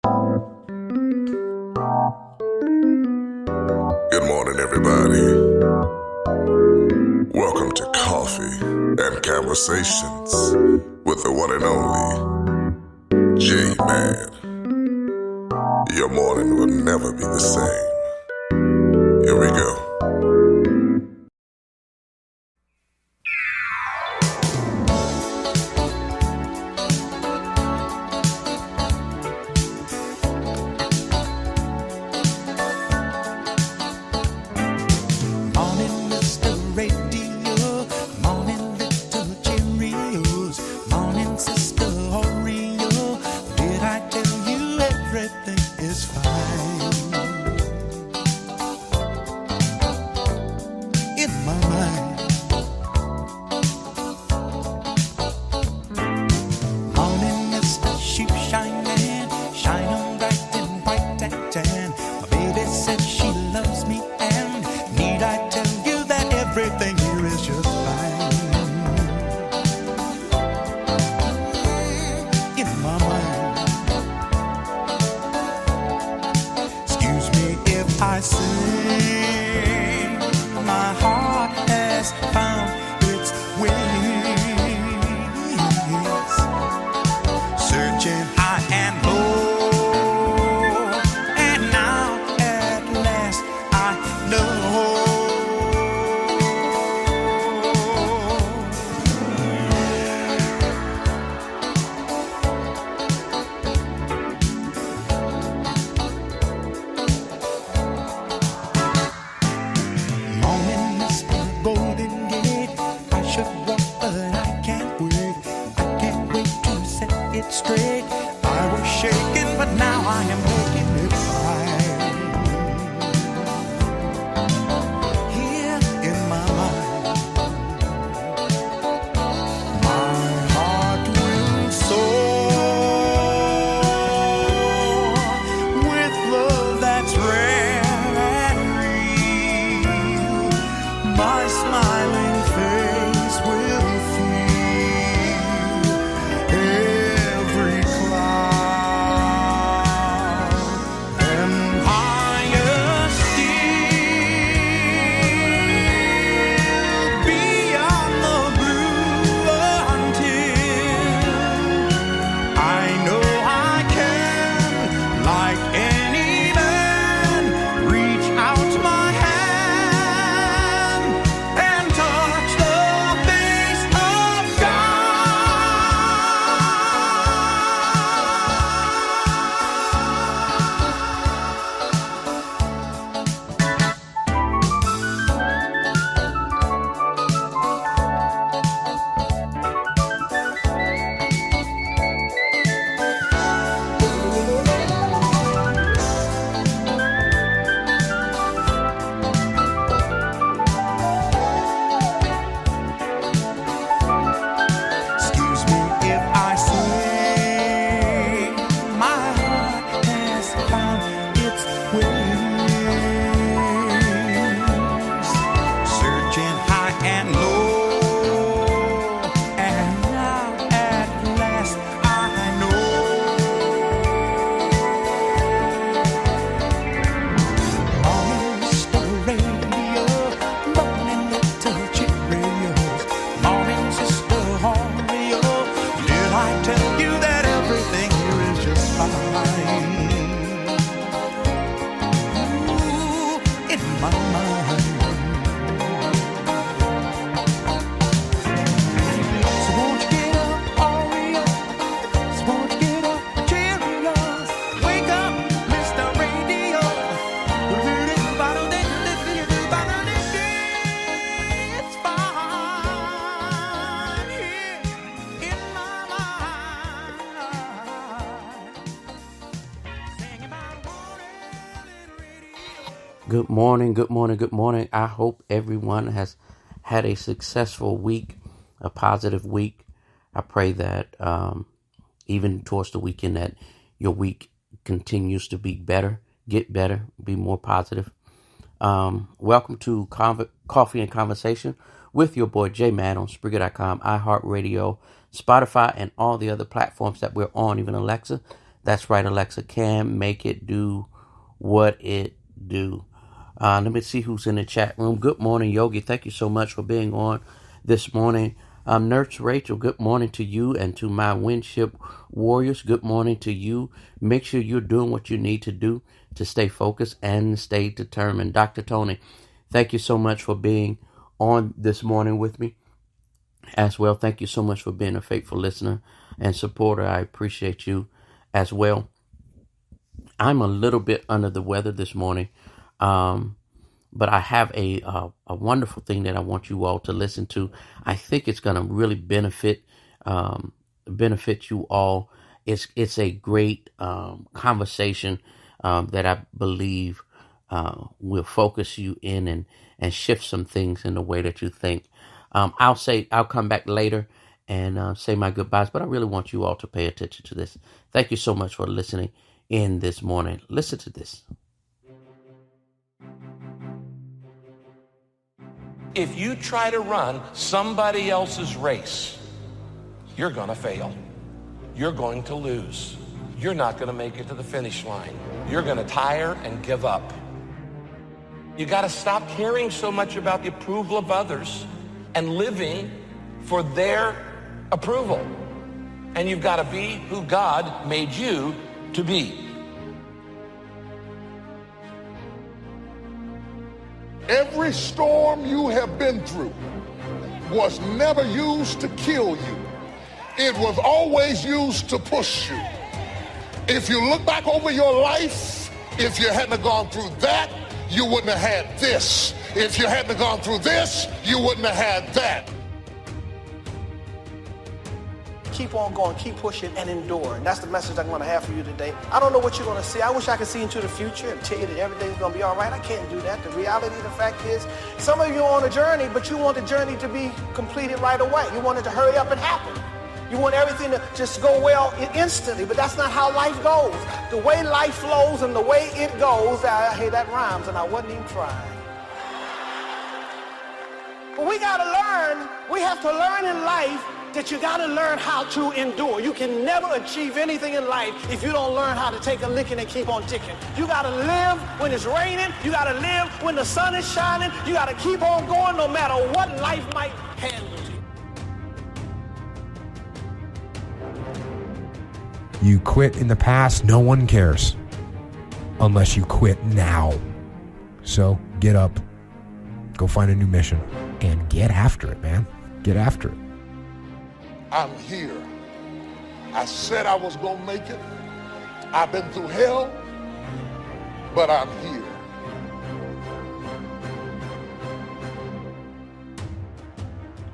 Good morning, everybody. Welcome to Coffee and Conversations with the one and only J-Man. Your morning will never be the same. Here we go. Good morning, good morning, good morning. I hope everyone has had a successful week, a positive week. I pray that even towards the weekend that your week continues to be better, get better, be more positive. Welcome to Coffee and Conversation with your boy J-Man on Spreaker.com, iHeartRadio, Spotify, and all the other platforms that we're on, even Alexa. That's right, Alexa can make it do what it do. Let me see who's in the chat room. Good morning, Yogi. Thank you so much for being on this morning. Nurse Rachel, good morning to you and to my Winship Warriors. Good morning to you. Make sure you're doing what you need to do to stay focused and stay determined. Dr. Tony, thank you so much for being on this morning with me as well. Thank you so much for being a faithful listener and supporter. I appreciate you as well. I'm a little bit under the weather this morning, but I have a wonderful thing that I want you all to listen to. I think it's going to really benefit you all. It's a great conversation that I believe will focus you in and shift some things in the way that you think. I'll come back later and say my goodbyes, but I really want you all to pay attention to this. Thank you so much for listening in this morning. Listen to this. If you try to run somebody else's race, you're going to fail. You're going to lose. You're not going to make it to the finish line. You're going to tire and give up. You got to stop caring so much about the approval of others and living for their approval. And you've got to be who God made you to be. Every storm you have been through was never used to kill you. It was always used to push you. If you look back over your life, if you hadn't gone through that, you wouldn't have had this. If you hadn't gone through this, you wouldn't have had that. Keep on going, keep pushing, and endure. And that's the message I'm going to have for you today. I don't know what you're going to see. I wish I could see into the future and tell you that everything's going to be all right. I can't do that. The reality, the fact is, some of you are on a journey, but you want the journey to be completed right away. You want it to hurry up and happen. You want everything to just go well instantly, but that's not how life goes. The way life flows and the way it goes, hey, that rhymes, and I wasn't even trying. But we got to learn, we have to learn in life that you got to learn how to endure. You can never achieve anything in life if you don't learn how to take a licking and keep on ticking. You got to live when it's raining. You got to live when the sun is shining. You got to keep on going no matter what life might handle you. You quit in the past, no one cares. Unless you quit now. So get up, go find a new mission, and get after it, man. Get after it. I'm here. I said I was going to make it. I've been through hell, but I'm here.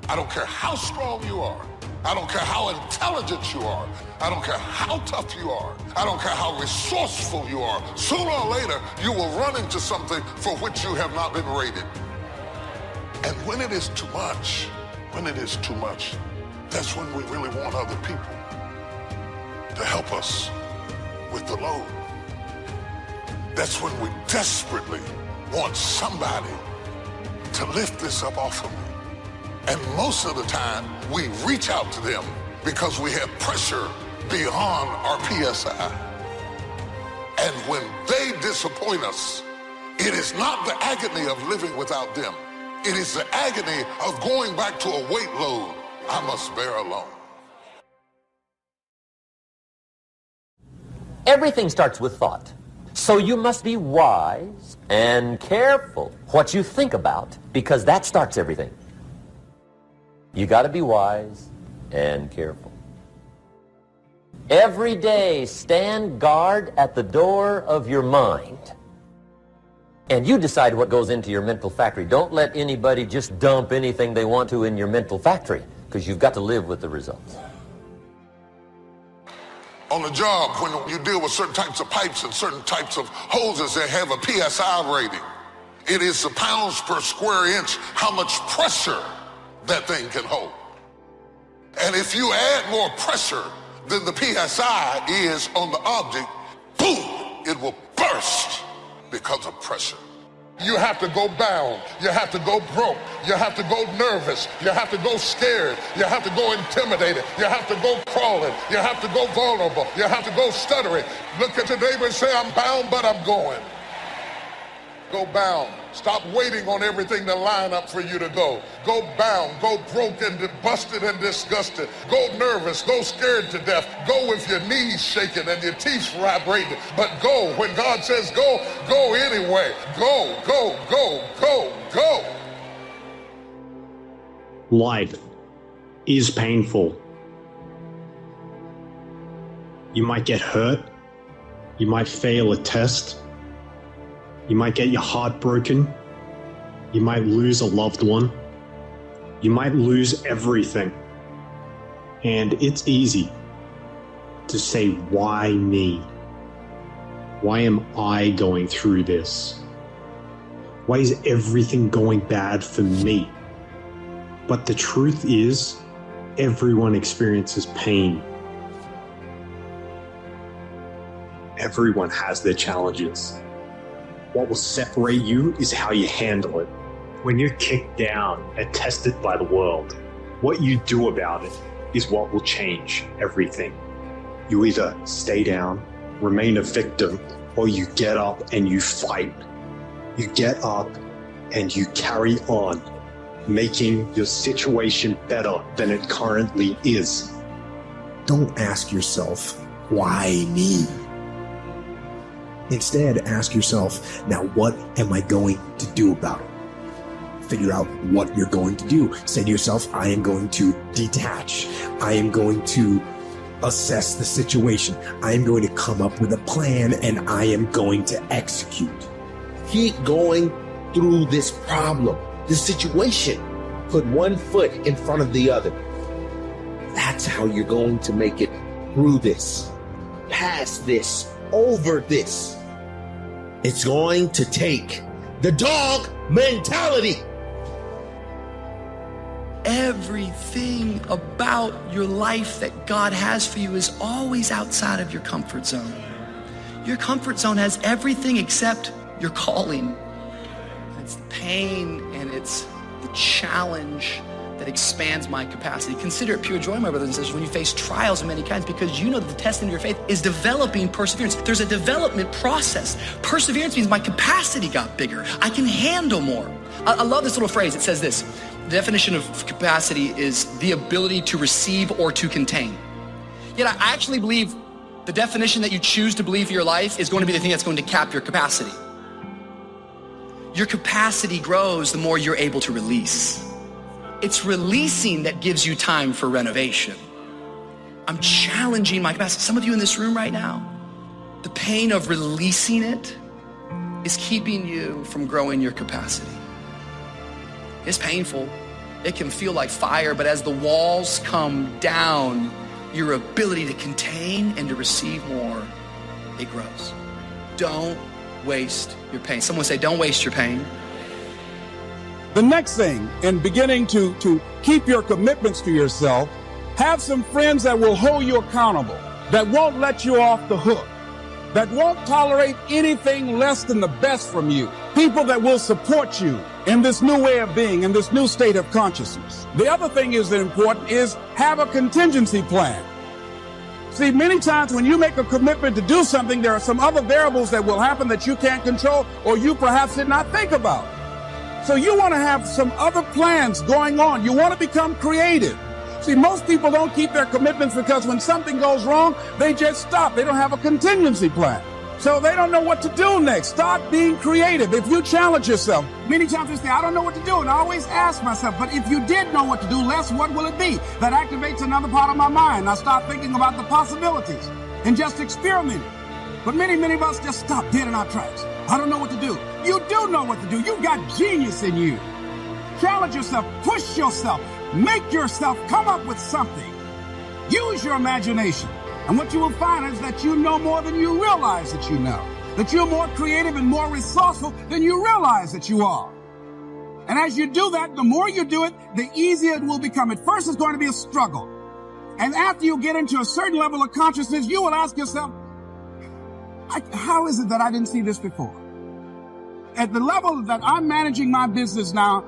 I don't care how strong you are. I don't care how intelligent you are. I don't care how tough you are. I don't care how resourceful you are. Sooner or later, you will run into something for which you have not been rated. And when it is too much, that's when we really want other people to help us with the load. That's when we desperately want somebody to lift this up off of me. And most of the time, we reach out to them because we have pressure beyond our PSI. And when they disappoint us, it is not the agony of living without them. It is the agony of going back to a weight load I must bear alone. Everything starts with thought. So you must be wise and careful what you think about, because that starts everything. You got to be wise and careful. Every day, stand guard at the door of your mind. And you decide what goes into your mental factory. Don't let anybody just dump anything they want to in your mental factory, because you've got to live with the results. On the job, when you deal with certain types of pipes and certain types of hoses that have a PSI rating, it is the pounds per square inch how much pressure that thing can hold. And if you add more pressure than the PSI is on the object, boom, it will burst because of pressure. You have to go bound. You have to go broke. You have to go nervous. You have to go scared. You have to go intimidated. You have to go crawling. You have to go vulnerable. You have to go stuttering. Look at your neighbor and say, I'm bound, but I'm going. Go bound. Stop waiting on everything to line up for you to go. Go bound. Go broke and busted and disgusted. Go nervous. Go scared to death. Go with your knees shaking and your teeth vibrating. But go. When God says go, go anyway. Go, go, go, go, go. Life is painful. You might get hurt. You might fail a test. You might get your heart broken. You might lose a loved one. You might lose everything. And it's easy to say, why me? Why am I going through this? Why is everything going bad for me? But the truth is, everyone experiences pain. Everyone has their challenges. What will separate you is how you handle it. When you're kicked down and tested by the world, what you do about it is what will change everything. You either stay down, remain a victim, or you get up and you fight. You get up and you carry on, making your situation better than it currently is. Don't ask yourself, why me? Instead, ask yourself, now what am I going to do about it? Figure out what you're going to do. Say to yourself, I am going to detach. I am going to assess the situation. I am going to come up with a plan and I am going to execute. Keep going through this problem, this situation. Put one foot in front of the other. That's how you're going to make it through this, past this, over this. It's going to take the dog mentality. Everything about your life that God has for you is always outside of your comfort zone. Your comfort zone has everything except your calling. It's the pain and it's the challenge that expands my capacity. Consider it pure joy, my brothers and sisters, when you face trials of many kinds, because you know that the testing of your faith is developing perseverance. There's a development process. Perseverance means my capacity got bigger. I can handle more. I love this little phrase. It says this: the definition of capacity is the ability to receive or to contain. Yet I actually believe the definition that you choose to believe for your life is going to be the thing that's going to cap your capacity. Your capacity grows the more you're able to release. It's releasing that gives you time for renovation. I'm challenging my capacity. Some of you in this room right now, the pain of releasing it is keeping you from growing your capacity. It's painful. It can feel like fire, but as the walls come down, your ability to contain and to receive more, it grows. Don't waste your pain. Someone say, don't waste your pain. The next thing, in beginning to keep your commitments to yourself, have some friends that will hold you accountable, that won't let you off the hook, that won't tolerate anything less than the best from you. People that will support you in this new way of being, in this new state of consciousness. The other thing is that important is have a contingency plan. See, many times when you make a commitment to do something, there are some other variables that will happen that you can't control or you perhaps did not think about. So you want to have some other plans going on. You want to become creative. See, most people don't keep their commitments because when something goes wrong, they just stop. They don't have a contingency plan. So they don't know what to do next. Start being creative. If you challenge yourself, many times you say, I don't know what to do. And I always ask myself, but if you did know what to do, Les, what will it be? That activates another part of my mind. I start thinking about the possibilities and just experimenting. But many of us just stop dead in our tracks. I don't know what to do. You do know what to do. You've got genius in you. Challenge yourself, push yourself, make yourself come up with something. Use your imagination. And what you will find is that you know more than you realize that you know. That you're more creative and more resourceful than you realize that you are. And as you do that, the more you do it, the easier it will become. At first, it's going to be a struggle. And after you get into a certain level of consciousness, you will ask yourself, how is it that I didn't see this before? at the level that I'm managing my business now,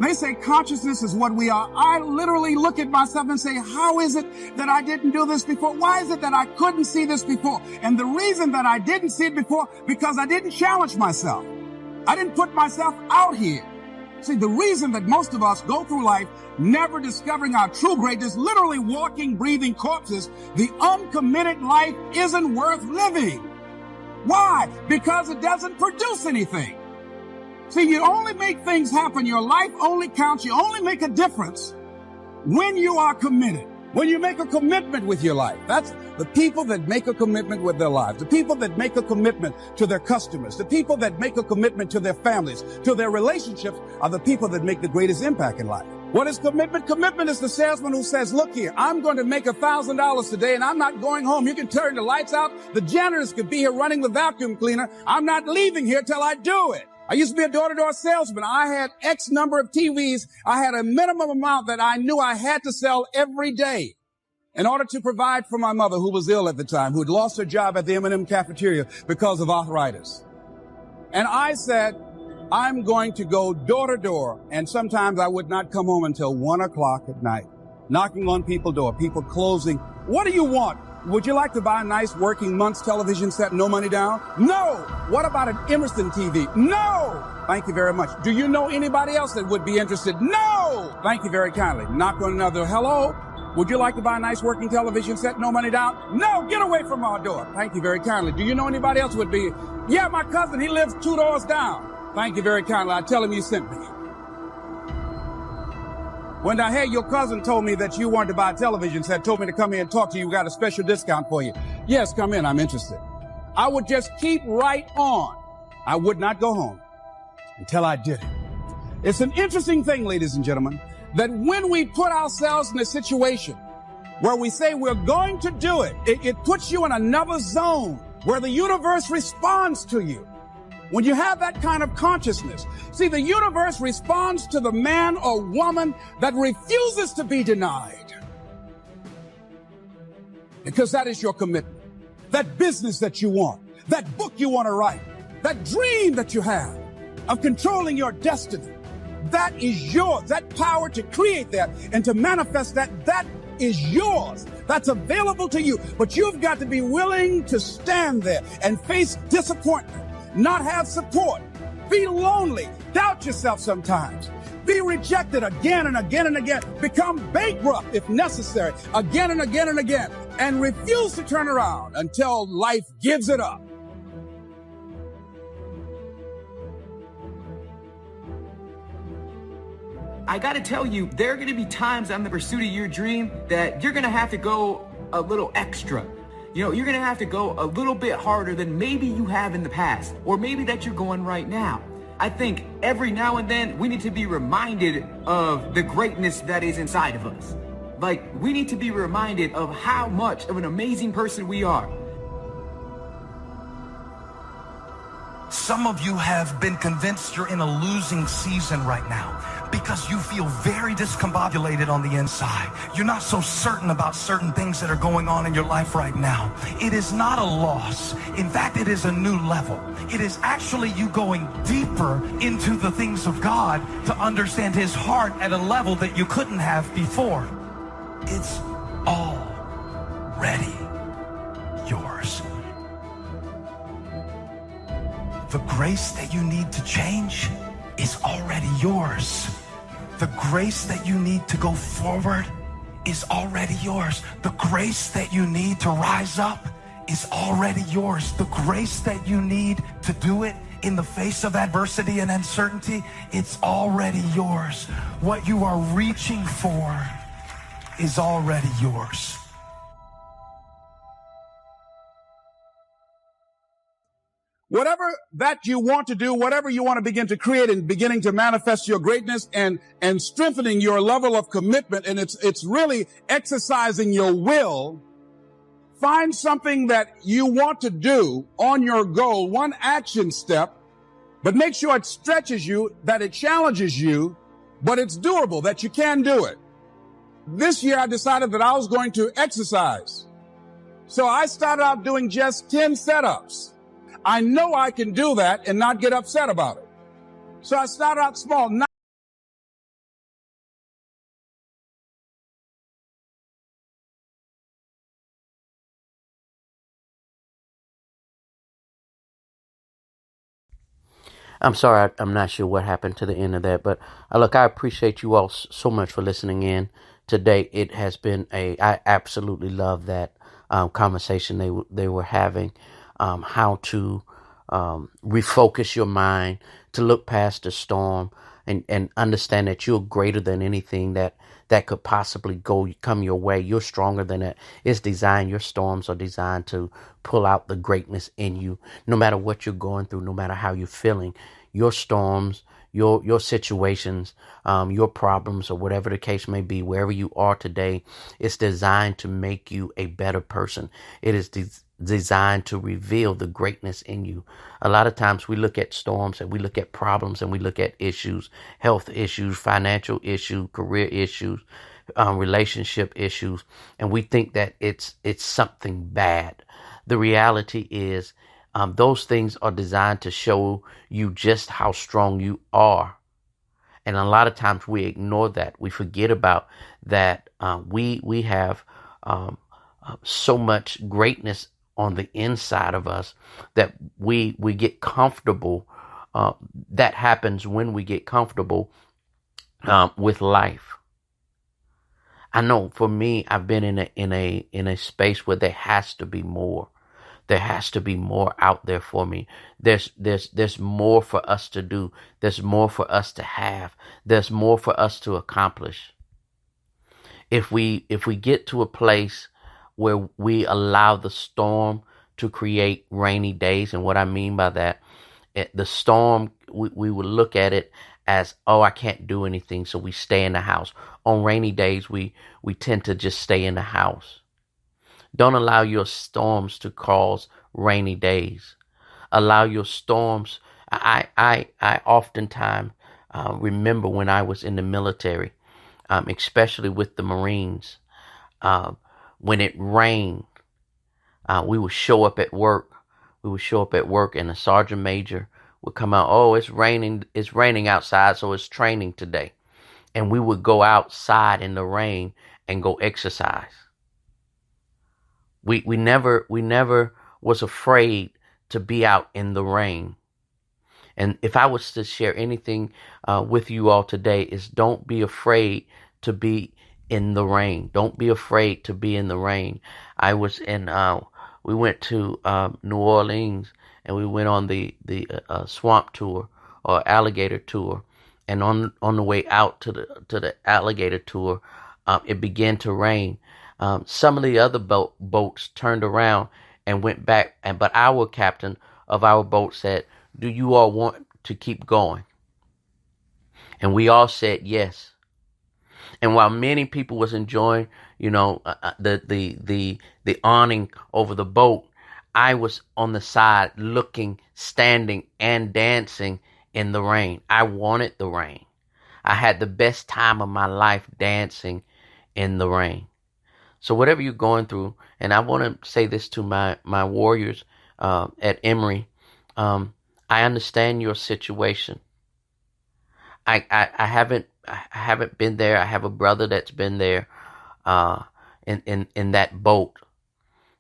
they say consciousness is what we are. I literally look at myself and say, how is it that I didn't do this before? Why is it that I couldn't see this before? And the reason that I didn't see it before, because I didn't challenge myself. I didn't put myself out here. See, the reason that most of us go through life never discovering our true greatness, literally walking, breathing corpses, the uncommitted life isn't worth living. Why? Because it doesn't produce anything. See, you only make things happen. Your life only counts. You only make a difference when you are committed. When you make a commitment with your life. That's the people that make a commitment with their lives. The people that make a commitment to their customers. The people that make a commitment to their families, to their relationships, are the people that make the greatest impact in life. What is commitment? Commitment is the salesman who says, look here, I'm going to make $1,000 today and I'm not going home. You can turn the lights out. The janitors could be here running the vacuum cleaner. I'm not leaving here till I do it. I used to be a door-to-door salesman. I had X number of TVs. I had a minimum amount that I knew I had to sell every day in order to provide for my mother, who was ill at the time, who had lost her job at the M&M cafeteria because of arthritis. And I said, I'm going to go door to door. And sometimes I would not come home until 1 o'clock at night, knocking on people's door, people closing. What do you want? Would you like to buy a nice working month's television set, no money down? No. What about an Emerson TV? No. Thank you very much. Do you know anybody else that would be interested? No. Thank you very kindly. Knock on another. Hello. Would you like to buy a nice working television set, no money down? No. Get away from our door. Thank you very kindly. Do you know anybody else would be? Yeah, my cousin. He lives 2 doors down. Thank you very kindly. I tell him you sent me. When I heard your cousin told me that you wanted to buy a television set, told me to come here and talk to you, we got a special discount for you. Yes, come in, I'm interested. I would just keep right on. I would not go home until I did it. It's an interesting thing, ladies and gentlemen, that when we put ourselves in a situation where we say we're going to do it, it puts you in another zone where the universe responds to you. When you have that kind of consciousness, see, the universe responds to the man or woman that refuses to be denied. Because that is your commitment. That business that you want, that book you want to write, that dream that you have of controlling your destiny, that is yours. That power to create that and to manifest that, that is yours. That's available to you. But you've got to be willing to stand there and face disappointment. Not have support, be lonely, doubt yourself sometimes, be rejected again and again and again, become bankrupt if necessary, again and again and again, and refuse to turn around until life gives it up. I gotta tell you, there are gonna be times on the pursuit of your dream that you're gonna have to go a little extra. You know, you're going to have to go a little bit harder than maybe you have in the past, or maybe that you're going right now. I think every now and then we need to be reminded of the greatness that is inside of us. Like, we need to be reminded of how much of an amazing person we are. Some of you have been convinced you're in a losing season right now because you feel very discombobulated on the inside. You're not so certain about certain things that are going on in your life right now. It is not a loss. In fact, it is a new level. It is actually you going deeper into the things of God to understand his heart at a level that you couldn't have before. It's already yours. The grace that you need to change is already yours. The grace that you need to go forward is already yours. The grace that you need to rise up is already yours. The grace that you need to do it in the face of adversity and uncertainty, it's already yours. What you are reaching for is already yours. Whatever that you want to do, whatever you want to begin to create and beginning to manifest your greatness and strengthening your level of commitment, and it's really exercising your will. Find something that you want to do on your goal, one action step, but make sure it stretches you, that it challenges you, but it's doable, that you can do it. This year I decided that I was going to exercise. So I started out doing just 10 setups. I know I can do that and not get upset about it. So I start out small. I'm sorry, I'm not sure what happened to the end of that, but look, I appreciate you all so much for listening in today. It has been I absolutely love that conversation they were having, how to refocus your mind, to look past the storm and understand that you're greater than anything that could possibly come your way. You're stronger than it. It's designed, your storms are designed to pull out the greatness in you. No matter what you're going through, no matter how you're feeling, your storms, your situations, your problems, or whatever the case may be, wherever you are today, it's designed to make you a better person. It is designed to reveal the greatness in you. A lot of times we look at storms and we look at problems and we look at issues, health issues, financial issues, career issues, relationship issues, and we think that it's something bad. The reality is those things are designed to show you just how strong you are. And a lot of times we ignore that. We forget about that. We have so much greatness on the inside of us that we get comfortable. That happens when we get comfortable with life. I know for me, I've been in a space where there has to be more. There has to be more out there for me. There's more for us to do. There's more for us to have. There's more for us to accomplish. If we get to a place where we allow the storm to create rainy days, and what I mean by that, the storm, we will look at it as, oh, I can't do anything, so we stay in the house. On rainy days, we tend to just stay in the house. Don't allow your storms to cause rainy days. Allow your storms. I oftentimes remember when I was in the military, especially with the Marines, when it rained, we would show up at work. And the sergeant major would come out. Oh, it's raining. It's raining outside, so it's training today. And we would go outside in the rain and go exercise. We never was afraid to be out in the rain. And if I was to share anything with you all today, is don't be afraid to be in the rain. Don't be afraid to be in the rain. I was we went to New Orleans and we went on the swamp tour or alligator tour. And on the way out to the alligator tour, it began to rain. Some of the other boats turned around and went back, but our captain of our boat said, "Do you all want to keep going?" And we all said yes. And while many people was enjoying, the awning over the boat, I was on the side looking, standing, and dancing in the rain. I wanted the rain. I had the best time of my life dancing in the rain. So whatever you're going through, and I want to say this to my warriors at Emory, I understand your situation. I haven't been there. I have a brother that's been there in that boat,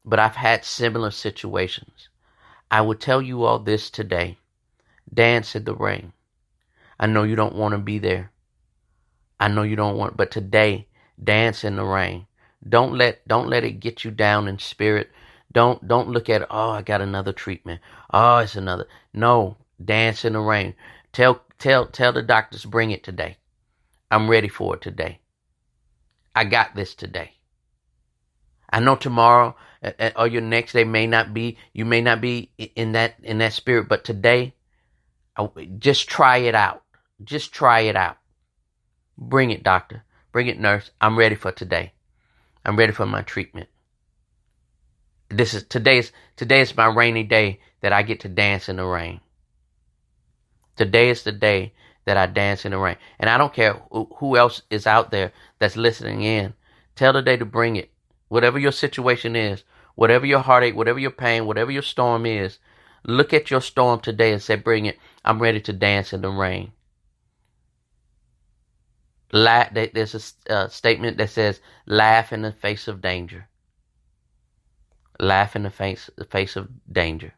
but I've had similar situations. I will tell you all this today: dance in the rain. I know you don't want to be there. I know you don't want, but today, dance in the rain. Don't let it get you down in spirit. Don't look at, oh, I got another treatment. Oh, it's another. No, dance in the rain. Tell the doctors, bring it today. I'm ready for it today. I got this today. I know tomorrow or your next day you may not be in that spirit, but today, just try it out. Just try it out. Bring it, doctor. Bring it, nurse. I'm ready for today. I'm ready for my treatment. Today is my rainy day that I get to dance in the rain. Today is the day that I dance in the rain. And I don't care who else is out there that's listening in. Tell the day to bring it. Whatever your situation is, whatever your heartache, whatever your pain, whatever your storm is, Look at your storm today and say, bring it. I'm ready to dance in the rain. There's a statement that says, laugh in the face of danger. Laugh in the face of danger.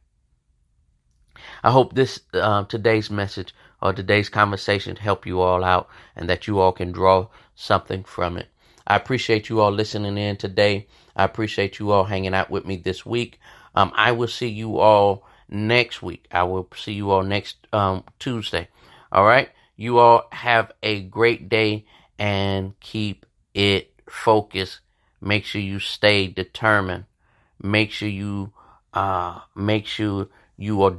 I hope this today's message or today's conversation help you all out and that you all can draw something from it. I appreciate you all listening in today. I appreciate you all hanging out with me this week. I will see you all next week. I will see you all next Tuesday. All right. You all have a great day and keep it focused. Make sure you stay determined. Make sure you are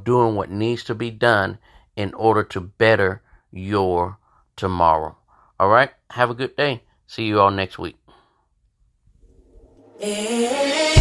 doing what needs to be done in order to better your tomorrow. All right. Have a good day. See you all next week. Hey.